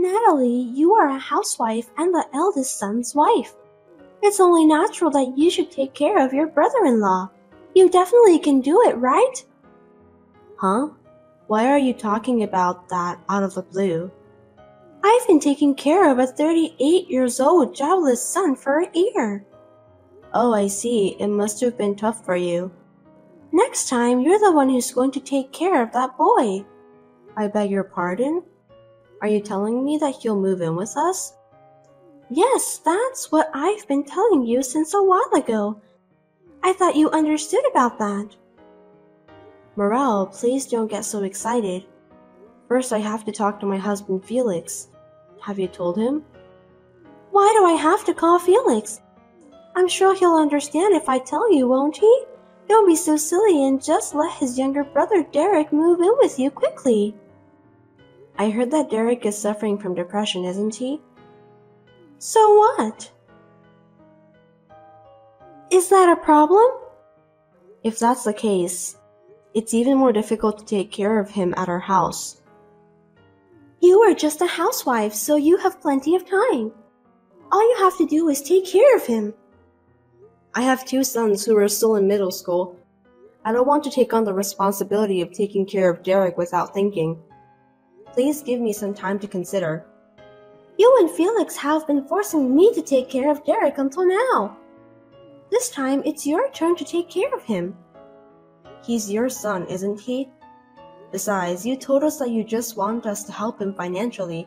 Natalie, you are a housewife and the eldest son's wife. It's only natural that you should take care of your brother-in-law. You definitely can do it, right? Huh? Why are you talking about that out of the blue? I've been taking care of a 38-year-old jobless son for a year. Oh, I see. It must have been tough for you. Next time, you're the one who's going to take care of that boy. I beg your pardon? Are you telling me that he'll move in with us? Yes, that's what I've been telling you since a while ago. I thought you understood about that. Morel, please don't get so excited. First, I have to talk to my husband Felix. Have you told him? Why do I have to call Felix? I'm sure he'll understand if I tell you, won't he? Don't be so silly and just let his younger brother Derek move in with you quickly. I heard that Derek is suffering from depression, isn't he? So what? Is that a problem? If that's the case, it's even more difficult to take care of him at our house. You are just a housewife, so you have plenty of time. All you have to do is take care of him. I have 2 sons who are still in middle school. I don't want to take on the responsibility of taking care of Derek without thinking. Please give me some time to consider. You and Felix have been forcing me to take care of Derek until now. This time, it's your turn to take care of him. He's your son, isn't he? Besides, you told us that you just want us to help him financially.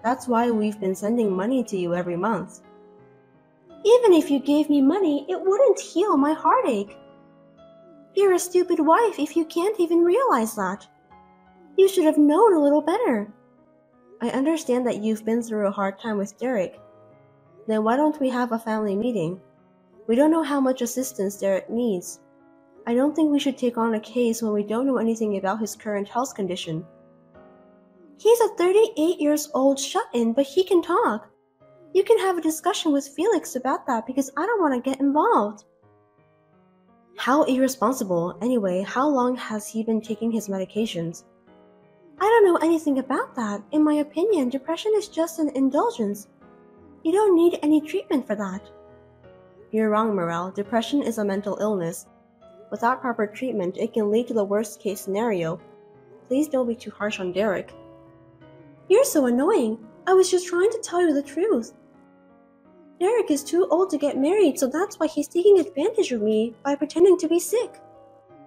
That's why we've been sending money to you every month. Even if you gave me money, it wouldn't heal my heartache. You're a stupid wife if you can't even realize that. You should have known a little better. I understand that you've been through a hard time with Derek. Then why don't we have a family meeting? We don't know how much assistance Derek needs. I don't think we should take on a case when we don't know anything about his current health condition. He's a 38-year-old shut-in, but he can talk. You can have a discussion with Felix about that because I don't want to get involved. How irresponsible. Anyway, how long has he been taking his medications? I don't know anything about that. In my opinion, depression is just an indulgence. You don't need any treatment for that. You're wrong, Morel. Depression is a mental illness. Without proper treatment, it can lead to the worst case scenario. Please don't be too harsh on Derek. You're so annoying. I was just trying to tell you the truth. Derek is too old to get married, so that's why he's taking advantage of me by pretending to be sick.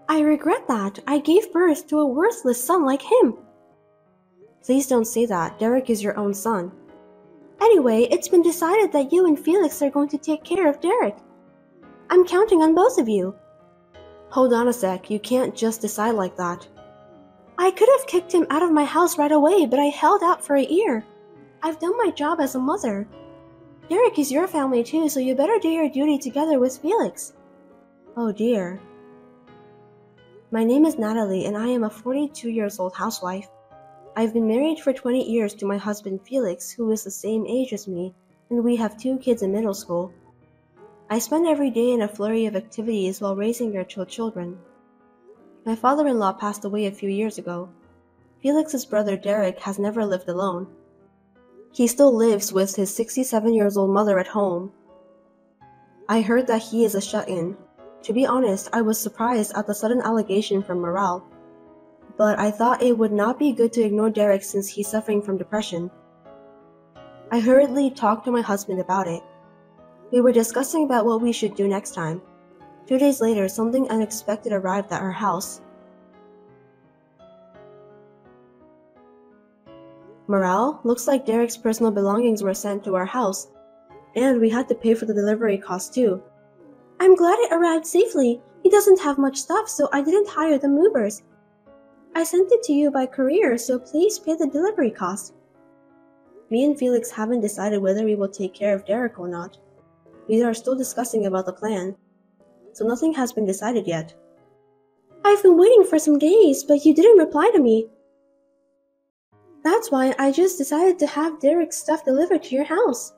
I regret that. I gave birth to a worthless son like him. Please don't say that. Derek is your own son. Anyway, it's been decided that you and Felix are going to take care of Derek. I'm counting on both of you. Hold on a sec. You can't just decide like that. I could have kicked him out of my house right away, but I held out for a year. I've done my job as a mother. Derek is your family too, so you better do your duty together with Felix. Oh dear. My name is Natalie and I am a 42-year-old housewife. I've been married for 20 years to my husband Felix, who is the same age as me, and we have 2 kids in middle school. I spend every day in a flurry of activities while raising our 2 children. My father-in-law passed away a few years ago. Felix's brother Derek has never lived alone. He still lives with his 67-year-old mother at home. I heard that he is a shut-in. To be honest, I was surprised at the sudden allegation from Morel. But I thought it would not be good to ignore Derek since he's suffering from depression. I hurriedly talked to my husband about it. We were discussing about what we should do next time. 2 days later, something unexpected arrived at our house. Morel, looks like Derek's personal belongings were sent to our house, and we had to pay for the delivery cost too. I'm glad it arrived safely. He doesn't have much stuff, so I didn't hire the movers. I sent it to you by courier, so please pay the delivery cost. Me and Felix haven't decided whether we will take care of Derek or not. We are still discussing about the plan, so nothing has been decided yet. I've been waiting for some days, but you didn't reply to me. That's why I just decided to have Derek's stuff delivered to your house.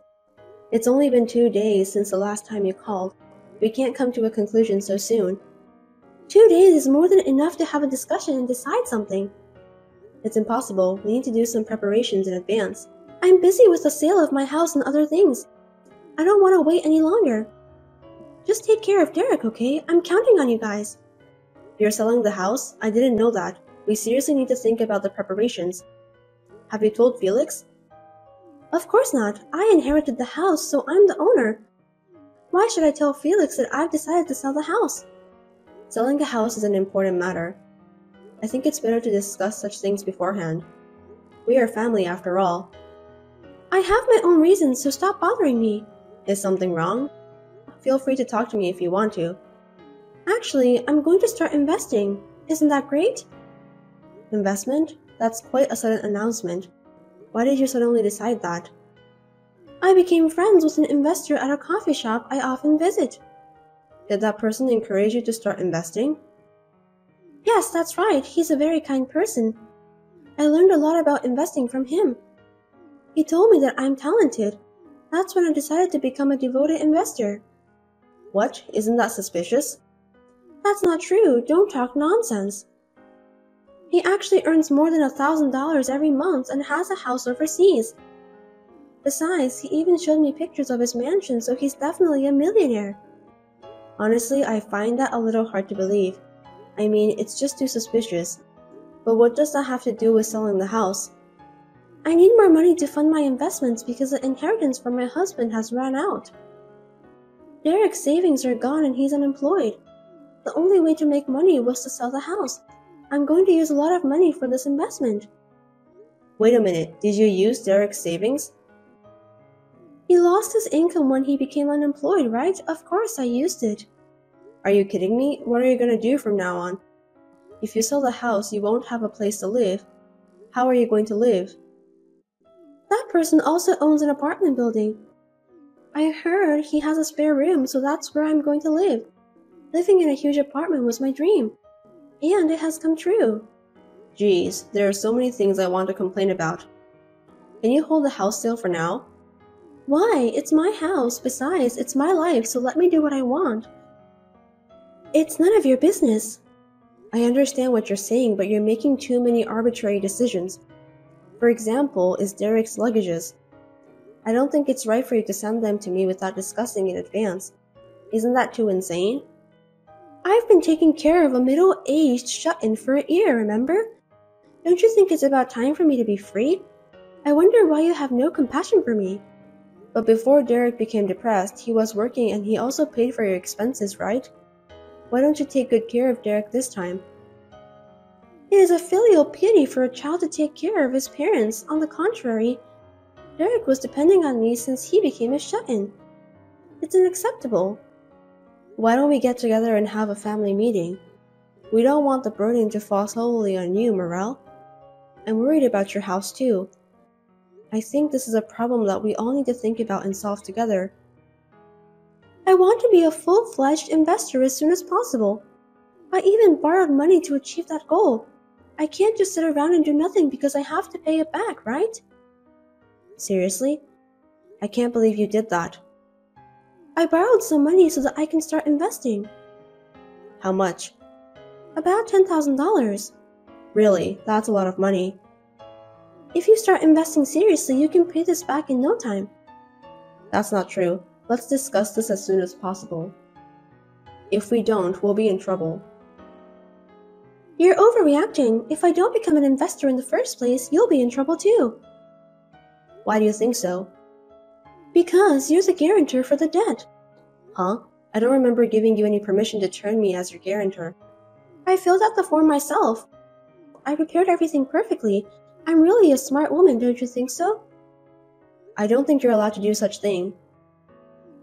It's only been 2 days since the last time you called. We can't come to a conclusion so soon. 2 days is more than enough to have a discussion and decide something. It's impossible. We need to do some preparations in advance. I'm busy with the sale of my house and other things. I don't want to wait any longer. Just take care of Derek, okay? I'm counting on you guys. You're selling the house? I didn't know that. We seriously need to think about the preparations. Have you told Felix? Of course not. I inherited the house, so I'm the owner. Why should I tell Felix that I've decided to sell the house? Selling a house is an important matter. I think it's better to discuss such things beforehand. We are family after all. I have my own reasons, so stop bothering me. Is something wrong? Feel free to talk to me if you want to. Actually, I'm going to start investing. Isn't that great? Investment? That's quite a sudden announcement. Why did you suddenly decide that? I became friends with an investor at a coffee shop I often visit. Did that person encourage you to start investing? Yes, that's right. He's a very kind person. I learned a lot about investing from him. He told me that I'm talented. That's when I decided to become a devoted investor. What? Isn't that suspicious? That's not true. Don't talk nonsense. He actually earns more than $1,000 every month and has a house overseas. Besides, he even showed me pictures of his mansion, so he's definitely a millionaire. Honestly, I find that a little hard to believe. I mean, it's just too suspicious. But what does that have to do with selling the house? I need more money to fund my investments because the inheritance from my husband has run out. Derek's savings are gone and he's unemployed. The only way to make money was to sell the house. I'm going to use a lot of money for this investment. Wait a minute, did you use Derek's savings? He lost his income when he became unemployed, right? Of course I used it. Are you kidding me? What are you going to do from now on? If you sell the house, you won't have a place to live. How are you going to live? That person also owns an apartment building. I heard he has a spare room, so that's where I'm going to live. Living in a huge apartment was my dream. And it has come true. Geez, there are so many things I want to complain about. Can you hold the house sale for now? Why? It's my house. Besides, it's my life, so let me do what I want. It's none of your business. I understand what you're saying, but you're making too many arbitrary decisions. For example, is Derek's luggages. I don't think it's right for you to send them to me without discussing in advance. Isn't that too insane? I've been taking care of a middle-aged shut-in for a year, remember? Don't you think it's about time for me to be free? I wonder why you have no compassion for me. But before Derek became depressed, he was working and he also paid for your expenses, right? Why don't you take good care of Derek this time? It is a filial piety for a child to take care of his parents. On the contrary, Derek was depending on me since he became a shut-in. It's unacceptable. Why don't we get together and have a family meeting? We don't want the burden to fall solely on you, Morel. I'm worried about your house too. I think this is a problem that we all need to think about and solve together. I want to be a full-fledged investor as soon as possible. I even borrowed money to achieve that goal. I can't just sit around and do nothing because I have to pay it back, right? Seriously? I can't believe you did that. I borrowed some money so that I can start investing. How much? About $10,000. Really? That's a lot of money. If you start investing seriously, you can pay this back in no time. That's not true. Let's discuss this as soon as possible. If we don't, we'll be in trouble. You're overreacting. If I don't become an investor in the first place, you'll be in trouble too. Why do you think so? Because you're the guarantor for the debt. Huh? I don't remember giving you any permission to turn me as your guarantor. I filled out the form myself. I prepared everything perfectly. I'm really a smart woman, don't you think so? I don't think you're allowed to do such thing.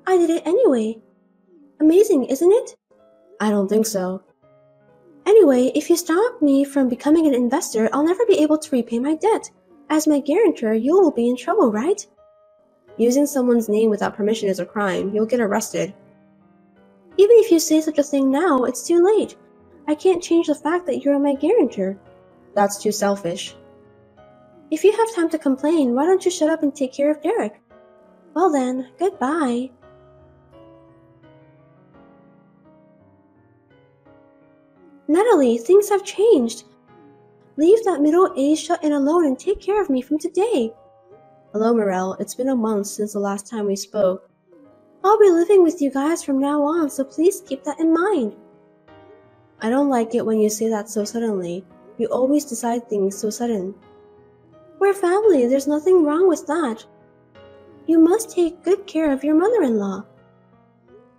I did it anyway. Amazing, isn't it? I don't think so. Anyway, if you stop me from becoming an investor, I'll never be able to repay my debt. As my guarantor, you will be in trouble, right? Using someone's name without permission is a crime. You'll get arrested. Even if you say such a thing now, it's too late. I can't change the fact that you're my guarantor. That's too selfish. If you have time to complain, why don't you shut up and take care of Derek? Well then, goodbye. Natalie, things have changed. Leave that middle-aged shut-in alone and take care of me from today. Hello, Morel. It's been a month since the last time we spoke. I'll be living with you guys from now on, so please keep that in mind. I don't like it when you say that so suddenly. You always decide things so sudden. We're family, there's nothing wrong with that. You must take good care of your mother-in-law.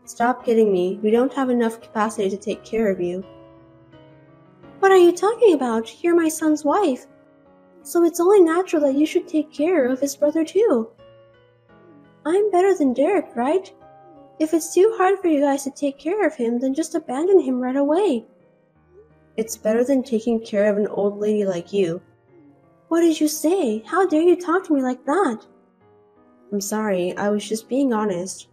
Stop kidding me. We don't have enough capacity to take care of you. What are you talking about? You're my son's wife. So it's only natural that you should take care of his brother too. I'm better than Derek, right? If it's too hard for you guys to take care of him, then just abandon him right away. It's better than taking care of an old lady like you. What did you say? How dare you talk to me like that? I'm sorry, I was just being honest.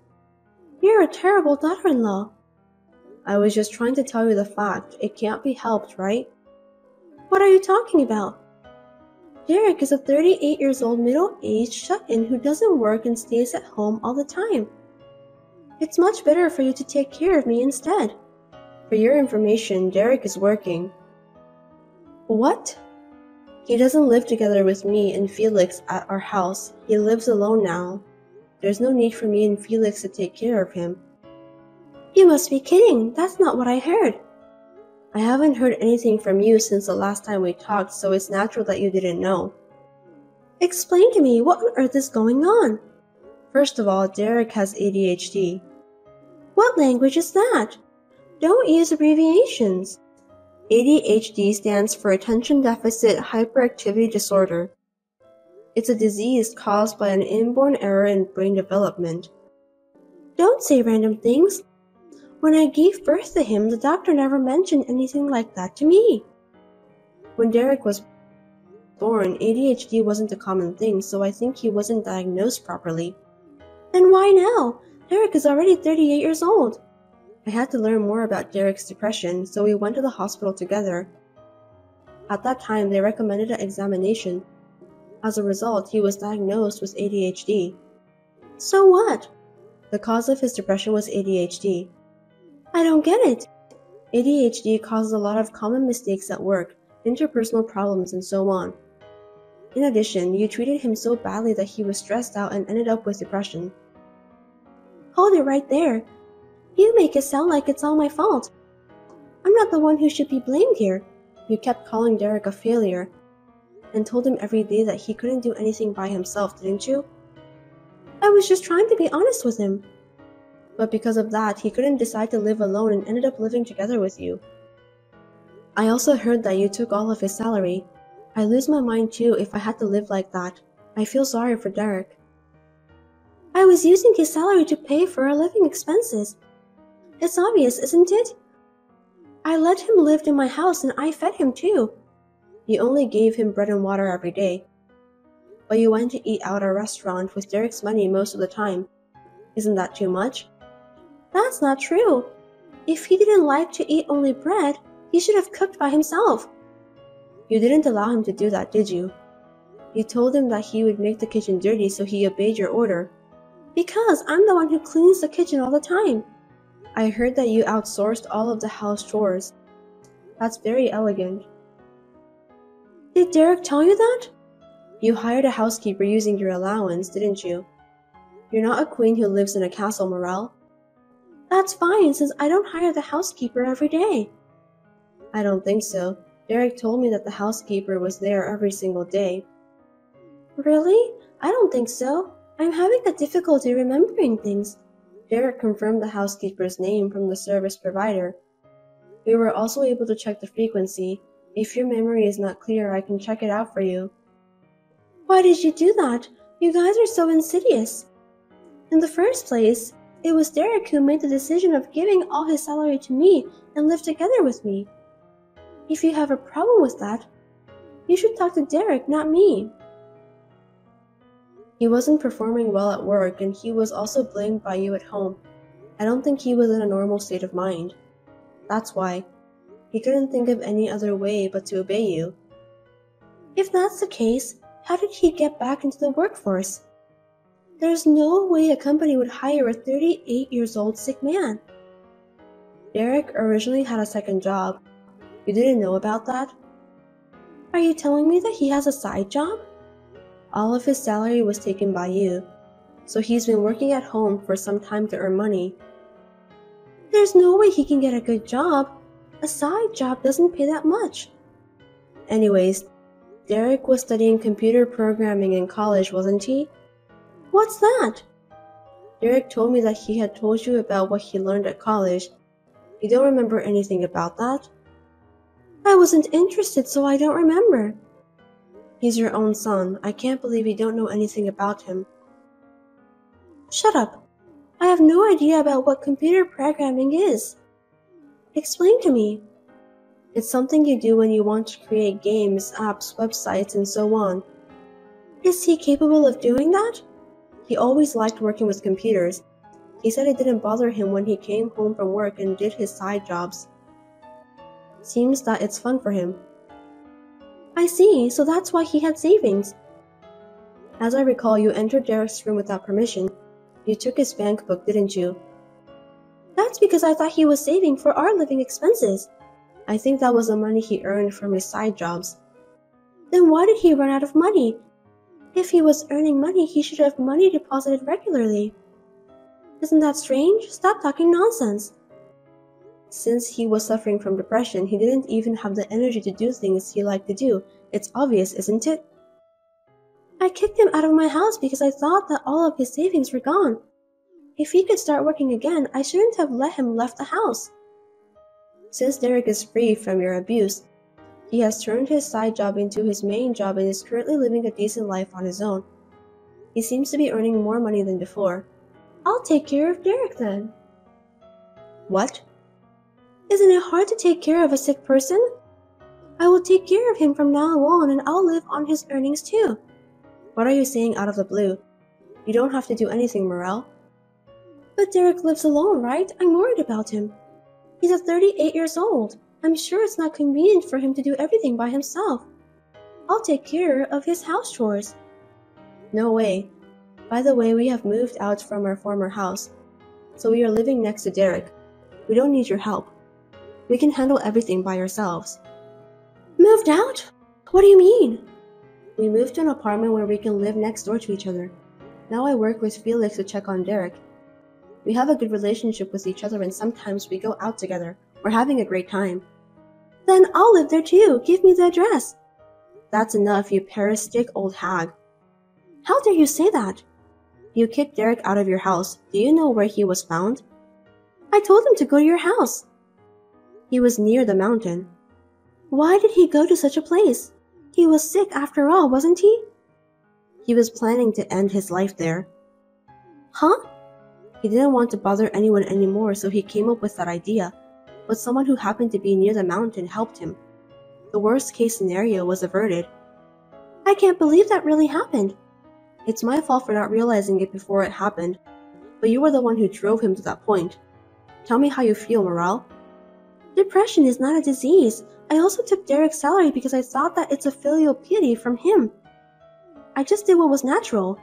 You're a terrible daughter-in-law. I was just trying to tell you the fact. It can't be helped, right? What are you talking about? Derek is a 38 years old middle-aged shut-in who doesn't work and stays at home all the time. It's much better for you to take care of me instead. For your information, Derek is working. What? He doesn't live together with me and Felix at our house. He lives alone now. There's no need for me and Felix to take care of him. You must be kidding. That's not what I heard. I haven't heard anything from you since the last time we talked, so it's natural that you didn't know. Explain to me, what on earth is going on? First of all, Derek has ADHD. What language is that? Don't use abbreviations. ADHD stands for Attention Deficit Hyperactivity Disorder. It's a disease caused by an inborn error in brain development. Don't say random things. When I gave birth to him, the doctor never mentioned anything like that to me. When Derek was born, ADHD wasn't a common thing, so I think he wasn't diagnosed properly. Then why now? Derek is already 38 years old. I had to learn more about Derek's depression, so we went to the hospital together. At that time, they recommended an examination. As a result, he was diagnosed with ADHD. So what? The cause of his depression was ADHD. I don't get it. ADHD causes a lot of common mistakes at work, interpersonal problems, and so on. In addition, you treated him so badly that he was stressed out and ended up with depression. Hold it right there. You make it sound like it's all my fault. I'm not the one who should be blamed here. You kept calling Derek a failure and told him every day that he couldn't do anything by himself, didn't you? I was just trying to be honest with him. But because of that, he couldn't decide to live alone and ended up living together with you. I also heard that you took all of his salary. I lose my mind too if I had to live like that. I feel sorry for Derek. I was using his salary to pay for our living expenses. It's obvious, isn't it? I let him live in my house and I fed him too. You only gave him bread and water every day. But you went to eat out at a restaurant with Derek's money most of the time. Isn't that too much? That's not true. If he didn't like to eat only bread, he should have cooked by himself. You didn't allow him to do that, did you? You told him that he would make the kitchen dirty, so he obeyed your order. Because I'm the one who cleans the kitchen all the time. I heard that you outsourced all of the house chores. That's very elegant. Did Derek tell you that? You hired a housekeeper using your allowance, didn't you? You're not a queen who lives in a castle, Morel. That's fine, since I don't hire the housekeeper every day. I don't think so. Derek told me that the housekeeper was there every single day. Really? I don't think so. I'm having a difficulty remembering things. Derek confirmed the housekeeper's name from the service provider. We were also able to check the frequency. If your memory is not clear, I can check it out for you. Why did you do that? You guys are so insidious. In the first place, it was Derek who made the decision of giving all his salary to me and live together with me. If you have a problem with that, you should talk to Derek, not me. He wasn't performing well at work, and he was also blamed by you at home. I don't think he was in a normal state of mind. That's why. He couldn't think of any other way but to obey you. If that's the case, how did he get back into the workforce? There's no way a company would hire a 38 years old sick man. Derek originally had a second job. You didn't know about that? Are you telling me that he has a side job? All of his salary was taken by you, so he's been working at home for some time to earn money. There's no way he can get a good job. A side job doesn't pay that much. Anyways, Derek was studying computer programming in college, wasn't he? What's that? Derek told me that he had told you about what he learned at college. You don't remember anything about that? I wasn't interested, so I don't remember. He's your own son. I can't believe you don't know anything about him. Shut up. I have no idea about what computer programming is. Explain to me. It's something you do when you want to create games, apps, websites, and so on. Is he capable of doing that? He always liked working with computers. He said it didn't bother him when he came home from work and did his side jobs. Seems that it's fun for him. I see, so that's why he had savings. As I recall, you entered Derek's room without permission. You took his bank book, didn't you? That's because I thought he was saving for our living expenses. I think that was the money he earned from his side jobs. Then why did he run out of money? If he was earning money, he should have money deposited regularly. Isn't that strange? Stop talking nonsense. Since he was suffering from depression, he didn't even have the energy to do things he liked to do. It's obvious, isn't it? I kicked him out of my house because I thought that all of his savings were gone. If he could start working again, I shouldn't have let him left the house. Since Derek is free from your abuse, he has turned his side job into his main job and is currently living a decent life on his own. He seems to be earning more money than before. I'll take care of Derek then. What? Isn't it hard to take care of a sick person? I will take care of him from now on and I'll live on his earnings too. What are you saying out of the blue? You don't have to do anything, Morel. But Derek lives alone, right? I'm worried about him. He's 38 years old. I'm sure it's not convenient for him to do everything by himself. I'll take care of his house chores. No way. By the way, we have moved out from our former house, so we are living next to Derek. We don't need your help. We can handle everything by ourselves. Moved out? What do you mean? We moved to an apartment where we can live next door to each other. Now I work with Felix to check on Derek. We have a good relationship with each other and sometimes we go out together. We're having a great time. Then I'll live there too. Give me the address. That's enough, you parasitic old hag. How dare you say that? You kicked Derek out of your house. Do you know where he was found? I told him to go to your house. He was near the mountain. Why did he go to such a place? He was sick after all, wasn't he? He was planning to end his life there. Huh? He didn't want to bother anyone anymore, so he came up with that idea. But someone who happened to be near the mountain helped him. The worst case scenario was averted. I can't believe that really happened. It's my fault for not realizing it before it happened. But you were the one who drove him to that point. Tell me how you feel, Morel. Depression is not a disease. I also took Derek's salary because I thought that it's a filial piety from him. I just did what was natural.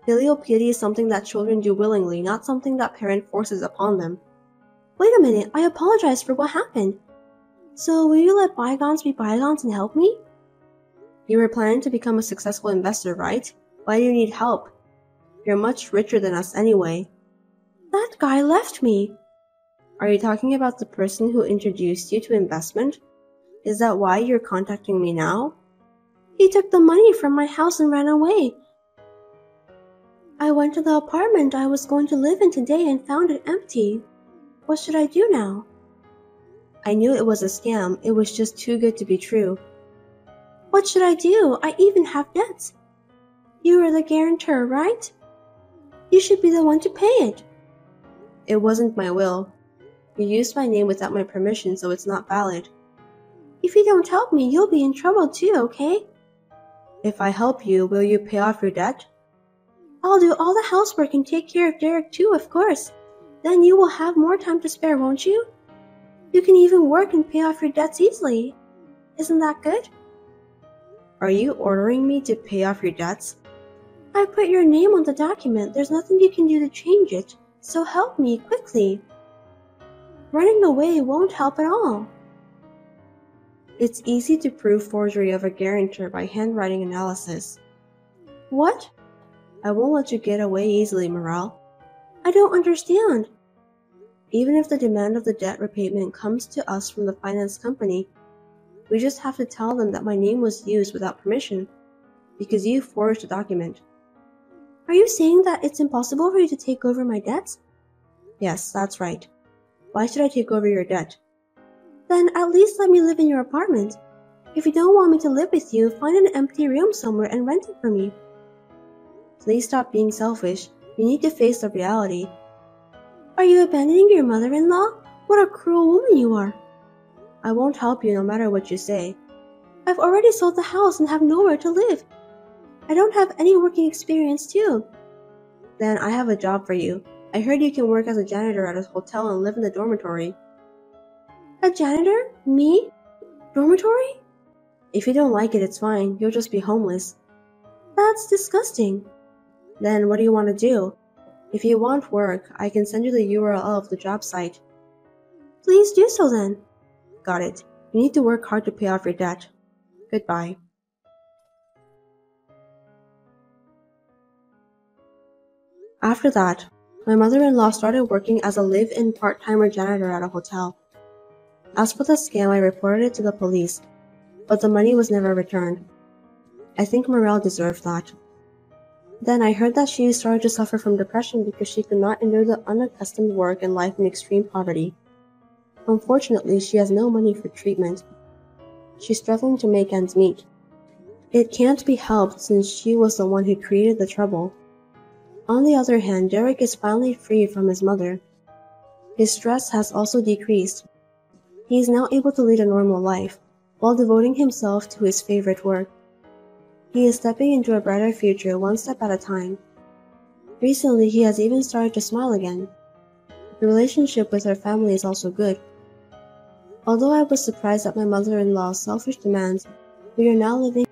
Filial piety is something that children do willingly, not something that parent forces upon them. Wait a minute, I apologize for what happened. So will you let bygones be bygones and help me? You were planning to become a successful investor, right? Why do you need help? You're much richer than us anyway. That guy left me. Are you talking about the person who introduced you to investment? Is that why you're contacting me now? He took the money from my house and ran away. I went to the apartment I was going to live in today and found it empty. What should I do now? I knew it was a scam. It was just too good to be true. What should I do? I even have debts. You are the guarantor, right? You should be the one to pay it. It wasn't my will. You used my name without my permission, so it's not valid. If you don't help me, you'll be in trouble too, okay? If I help you, will you pay off your debt? I'll do all the housework and take care of Derek too, of course. Then you will have more time to spare, won't you? You can even work and pay off your debts easily. Isn't that good? Are you ordering me to pay off your debts? I put your name on the document. There's nothing you can do to change it. So help me, quickly. Running away won't help at all. It's easy to prove forgery of a guarantor by handwriting analysis. What? I won't let you get away easily, Morale. I don't understand. Even if the demand of the debt repayment comes to us from the finance company, we just have to tell them that my name was used without permission, because you forged the document. Are you saying that it's impossible for you to take over my debts? Yes, that's right. Why should I take over your debt? Then at least let me live in your apartment. If you don't want me to live with you, find an empty room somewhere and rent it for me. Please stop being selfish. You need to face the reality. Are you abandoning your mother-in-law? What a cruel woman you are. I won't help you no matter what you say. I've already sold the house and have nowhere to live. I don't have any working experience too. Then I have a job for you. I heard you can work as a janitor at a hotel and live in the dormitory. A janitor? Me? Dormitory? If you don't like it, it's fine. You'll just be homeless. That's disgusting. Then what do you want to do? If you want work, I can send you the URL of the job site. Please do so then. Got it. You need to work hard to pay off your debt. Goodbye. After that, my mother-in-law started working as a live-in part-timer janitor at a hotel. As for the scam, I reported it to the police, but the money was never returned. I think Morel deserved that. Then I heard that she started to suffer from depression because she could not endure the unaccustomed work and life in extreme poverty. Unfortunately, she has no money for treatment. She's struggling to make ends meet. It can't be helped since she was the one who created the trouble. On the other hand, Derek is finally free from his mother. His stress has also decreased. He is now able to lead a normal life, while devoting himself to his favorite work. He is stepping into a brighter future one step at a time. Recently, he has even started to smile again. The relationship with her family is also good. Although I was surprised at my mother-in-law's selfish demands, we are now living